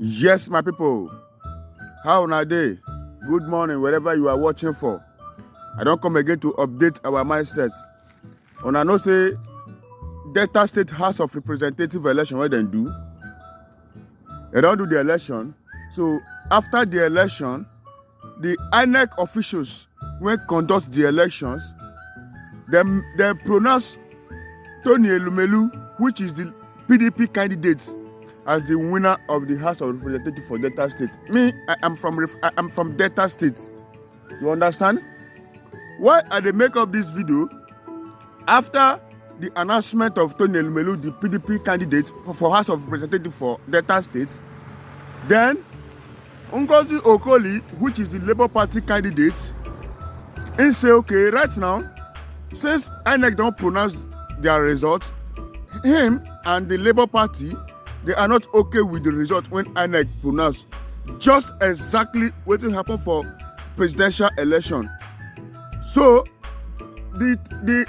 Yes, my people. How na day? Good morning, wherever you are watching for. I don't come again to update our mindset. Una know say Delta State House of Representative election where they do. They don't do the election. So after the election, the INEC officials when conduct the elections, they pronounce Tony Elumelu, which is the PDP candidate, as the winner of the House of Representatives for Delta State. Me, I am from Delta State. You understand? Why I dey make up this video? After the announcement of Tony Elumelu, the PDP candidate for House of Representatives for Delta State, then Ngozi Okolie, which is the Labour Party candidate, he say, okay, right now, since INEC don't pronounce their result, him and the Labour Party, they are not okay with the result when INEC pronounce. Just exactly what will happen for presidential election. So, the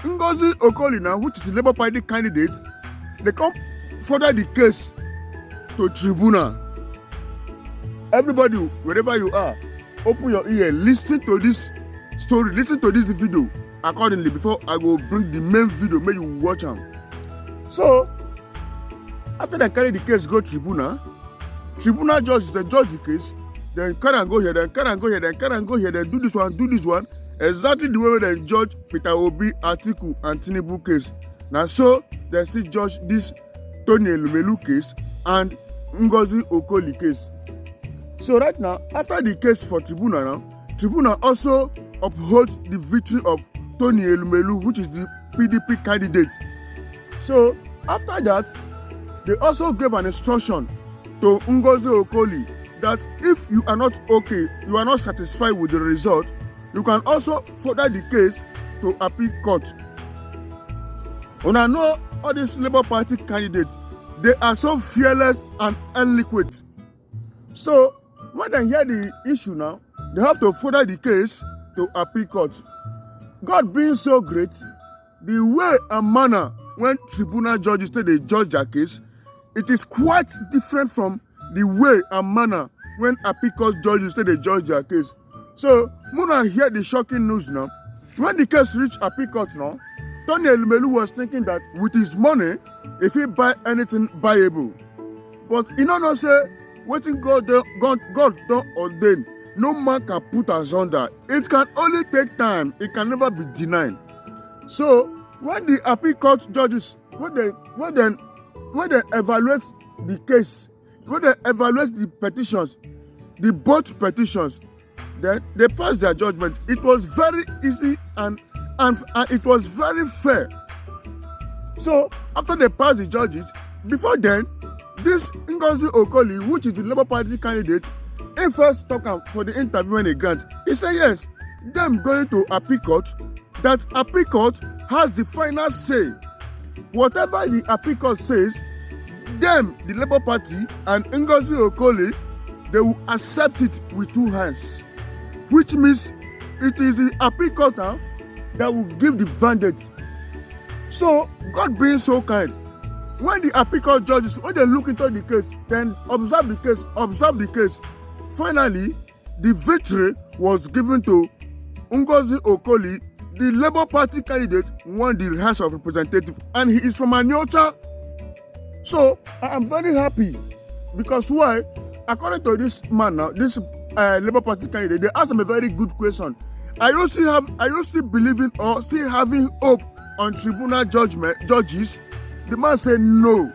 Ngozi Okolie now, which is the Labour Party candidate, they come further the case to tribunal. Everybody, wherever you are, open your ear, listen to this story, listen to this video accordingly before I go bring the main video, make you watch them. So, after they carry the case go tribunal judge they judge the case, then carry and go here, then carry and go here, then carry and go here, then do this one, exactly the way they judge Peter Obi, Atiku, and Tinubu case. Now so they still judge this Tony Elumelu case and Ngozi Okolie case. So right now, after the case for tribunal also upholds the victory of Tony Elumelu, which is the PDP candidate. So after that, they also gave an instruction to Ngozi Okolie that if you are not okay, you are not satisfied with the result, you can also further the case to appeal court. Una know all these Labour Party candidates, they are so fearless and eloquent. So when they hear the issue now, they have to further the case to appeal court. God being so great, the way and manner when tribunal judges say they judge their case, it is quite different from the way and manner when appeal court judges say they judge their case. So, when I hear the shocking news now, when the case reached appeal court now, Tony Elumelu was thinking that with his money, if he buy anything buyable. But he don't say, waiting God don't ordain, no man can put us under. It can only take time. It can never be denied. So, when the appeal court judges, when they evaluate the case, when they evaluate the petitions, the both petitions, then they pass their judgment. It was very easy and it was very fair. So after they pass the judges, before then, this Ngozi Okolie, which is the Labour Party candidate, he first talk for the interview when they grant. He said yes, them going to appeal court, that appeal court has the final say. Whatever the appeal court says, them, the Labour Party and Ngozi Okolie, they will accept it with two hands. Which means it is the appeal court now that will give the verdict. So, God being so kind, when the appeal court judges, when they look into the case, then observe the case, finally, the victory was given to Ngozi Okolie. The Labour Party candidate won the House of Representatives, and he is from Anyota. So, I am very happy because why? According to this man now, this Labour Party candidate, they asked him a very good question. Are you still believing or still having hope on tribunal judges? The man said no.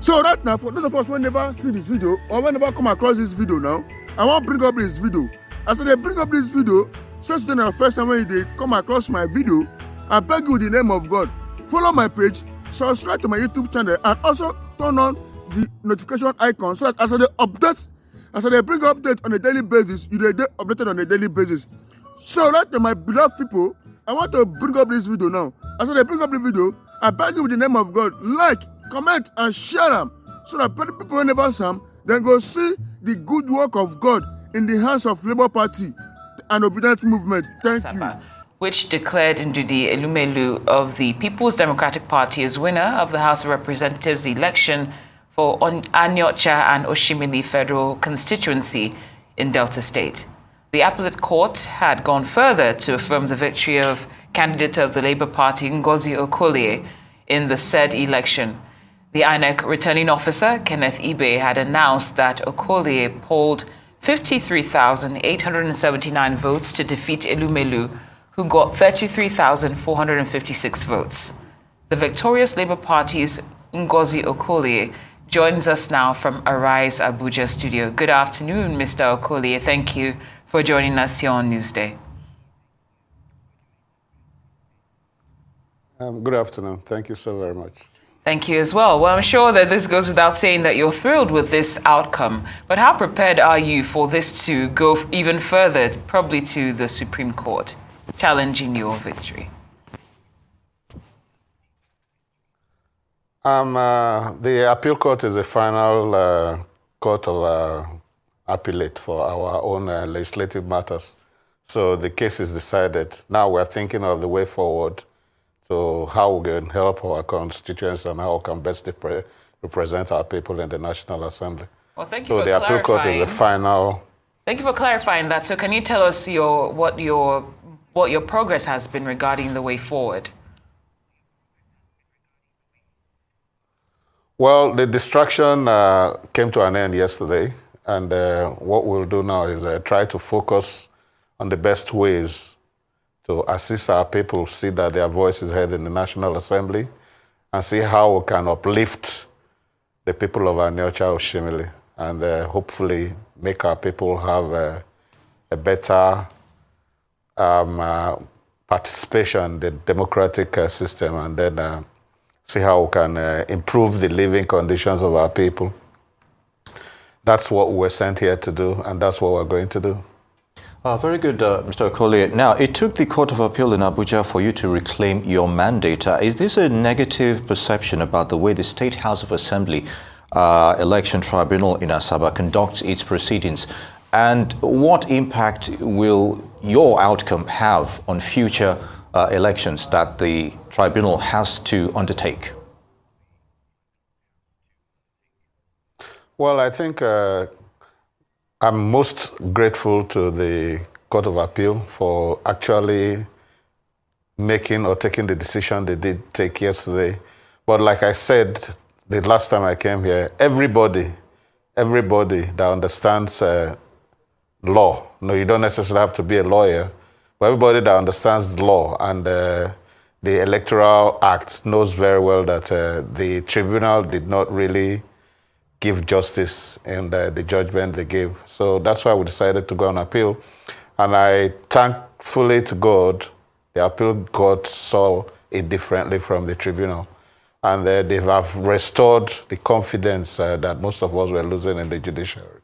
So right now, for those of us who never see this video or who never come across this video now, I want to bring up this video. As they bring up this video, since then the first time when they come across my video, I beg you in the name of God, follow my page, subscribe to my YouTube channel, and also turn on the notification icon so that as they bring updates on a daily basis, you get updated on a daily basis. So right now, my beloved people, I want to bring up this video now. As they bring up the video, I beg you with the name of God, like, comment, and share them so that people who never see them, then go see the good work of God in the hands of Labour Party and Obedient Movement. Thank you. Which declared Ndudi Elumelu of the People's Democratic Party as winner of the House of Representatives election for Anyocha and Oshimili Federal Constituency in Delta State. The appellate court had gone further to affirm the victory of candidate of the Labour Party, Ngozi Okolie, in the said election. The INEC returning officer, Kenneth Ibe, had announced that Okolie polled 53,879 votes to defeat Elumelu, who got 33,456 votes. The victorious Labour Party's Ngozi Okolie joins us now from Arise Abuja studio. Good afternoon, Mr. Okolie. Thank you for joining us here on Newsday. Good afternoon. Thank you so very much. Thank you as well. Well, I'm sure that this goes without saying that you're thrilled with this outcome, but how prepared are you for this to go even further, probably to the Supreme Court, challenging your victory? The appeal court is the final court of appellate for our own legislative matters. So the case is decided. Now we're thinking of the way forward. So how we can help our constituents and how we can best represent our people in the National Assembly. Well, thank you for the appeal court is the final. Thank you for clarifying that. So can you tell us what your progress has been regarding the way forward? Well, the distraction came to an end yesterday, and what we'll do now is try to focus on the best ways to assist our people see that their voice is heard in the National Assembly and see how we can uplift the people of Anyocha Oshimili and hopefully make our people have a better participation in the democratic system, and then see how we can improve the living conditions of our people. That's what we're sent here to do, and that's what we're going to do. Very good, Mr. Okolie. Now, it took the Court of Appeal in Abuja for you to reclaim your mandate. Is this a negative perception about the way the State House of Assembly Election Tribunal in Asaba conducts its proceedings? And what impact will your outcome have on future elections that the tribunal has to undertake? Well, I think I'm most grateful to the Court of Appeal for actually making or taking the decision they did take yesterday. But like I said the last time I came here, everybody that understands law, no, you don't necessarily have to be a lawyer, but everybody that understands the law and the Electoral Act knows very well that the tribunal did not really give justice in the judgment they gave. So that's why we decided to go on appeal. And I thankfully to God, the appeal court saw it differently from the tribunal. And they have restored the confidence that most of us were losing in the judiciary.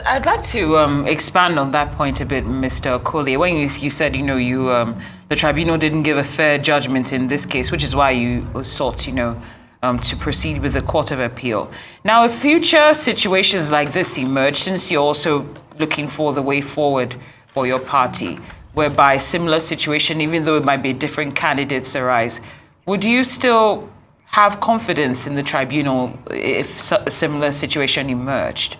I'd like to expand on that point a bit, Mr. Okolie. When you said, the tribunal didn't give a fair judgment in this case, which is why you sought, to proceed with the Court of Appeal. Now, if future situations like this emerge, since you're also looking for the way forward for your party, whereby a similar situation, even though it might be different candidates arise, would you still have confidence in the tribunal if a similar situation emerged?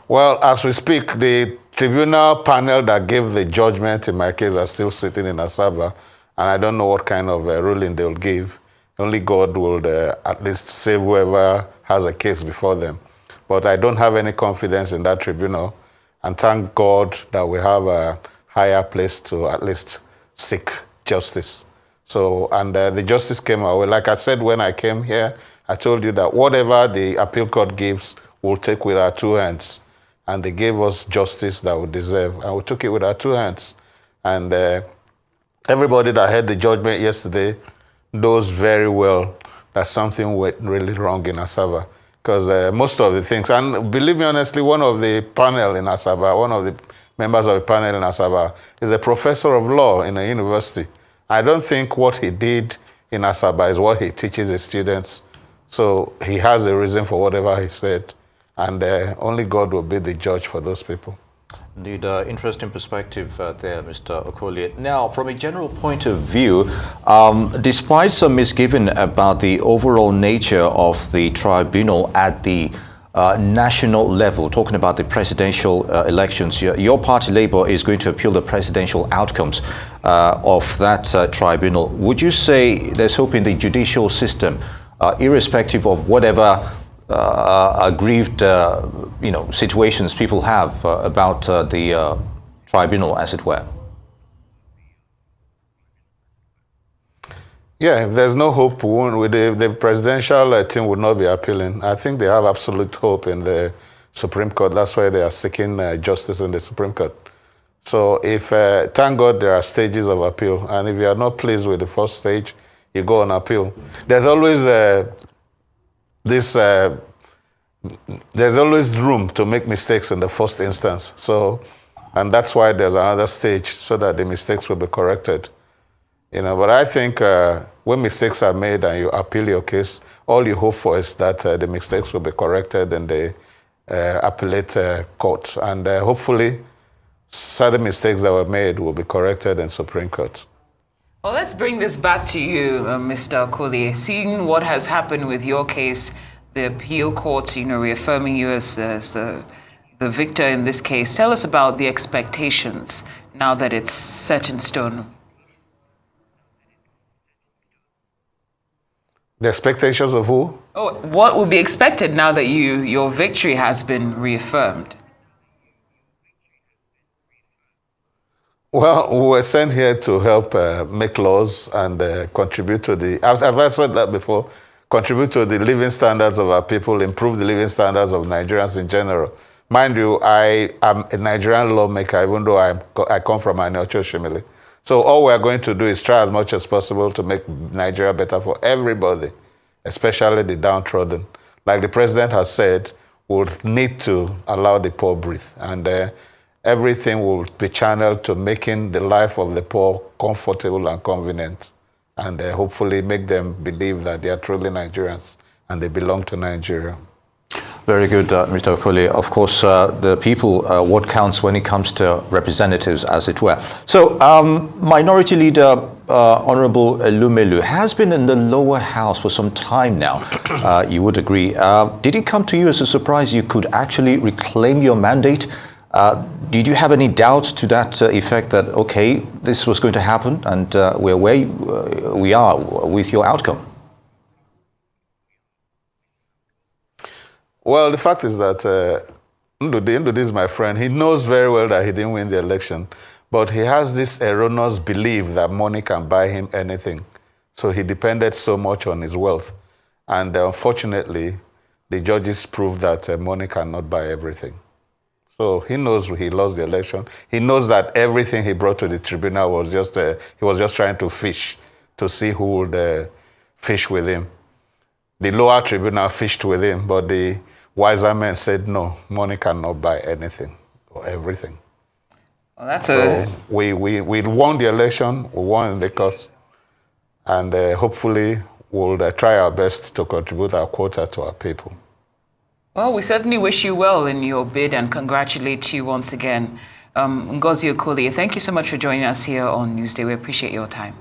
Well, as we speak, the tribunal panel that gave the judgment in my case are still sitting in Asaba, and I don't know what kind of ruling they'll give. Only God will at least save whoever has a case before them. But I don't have any confidence in that tribunal, and thank God that we have a higher place to at least seek justice. So, and the justice came our way. Like I said when I came here, I told you that whatever the appeal court gives, we'll take with our two hands. And they gave us justice that we deserve, and we took it with our two hands. And everybody that heard the judgment yesterday knows very well that something went really wrong in Asaba. Because most of the things, and believe me honestly, one of the panel in Asaba, one of the members of the panel in Asaba is a professor of law in a university. I don't think what he did in Asaba is what he teaches his students. So he has a reason for whatever he said. And only God will be the judge for those people. Indeed, interesting perspective there, Mr. Okolie. Now, from a general point of view, despite some misgiving about the overall nature of the tribunal at the national level, talking about the presidential elections, your party, Labour, is going to appeal the presidential outcomes of that tribunal. Would you say there's hope in the judicial system, irrespective of whatever aggrieved situations people have about the tribunal, as it were? Yeah, if there's no hope, the presidential team would not be appealing. I think they have absolute hope in the Supreme Court. That's why they are seeking justice in the Supreme Court. So if, thank God, there are stages of appeal, and if you are not pleased with the first stage, you go on appeal. There's always there's always room to make mistakes in the first instance. So, and that's why there's another stage, so that the mistakes will be corrected. But I think when mistakes are made and you appeal your case, all you hope for is that the mistakes will be corrected in the appellate court. And hopefully, certain mistakes that were made will be corrected in Supreme Court. Well, let's bring this back to you, Mr. Okolie. Seeing what has happened with your case, the appeal court, reaffirming you as the victor in this case, tell us about the expectations now that it's set in stone. The expectations of who? Oh, what would be expected now that your victory has been reaffirmed? Well, we were sent here to help make laws and contribute to the, I've said that before, contribute to the living standards of our people, improve the living standards of Nigerians in general. Mind you, I am a Nigerian lawmaker, even though I come from Aniocho Shimili. So all we're going to do is try as much as possible to make Nigeria better for everybody, especially the downtrodden. Like the president has said, we'll need to allow the poor breathe. And everything will be channeled to making the life of the poor comfortable and convenient. And hopefully make them believe that they are truly Nigerians and they belong to Nigeria. Very good, Mr. Okolie. Of course, the people, what counts when it comes to representatives, as it were. So, Minority Leader Honorable Elumelu has been in the lower house for some time now, you would agree. Did it come to you as a surprise you could actually reclaim your mandate? Did you have any doubts to that effect that, okay, this was going to happen and we're where we are with your outcome? Well, the fact is that Ndudu is my friend. He knows very well that he didn't win the election, but he has this erroneous belief that money can buy him anything. So he depended so much on his wealth. And unfortunately, the judges proved that money cannot buy everything. So he knows he lost the election. He knows that everything he brought to the tribunal was just, he was just trying to fish, to see who would fish with him. The lower tribunal fished with him, but the wiser men said, no, money cannot buy anything or everything. Well, that's so we won the election, we won the cause, and hopefully we'll try our best to contribute our quota to our people. Well, we certainly wish you well in your bid and congratulate you once again. Ngozi Okolie, thank you so much for joining us here on Newsday. We appreciate your time.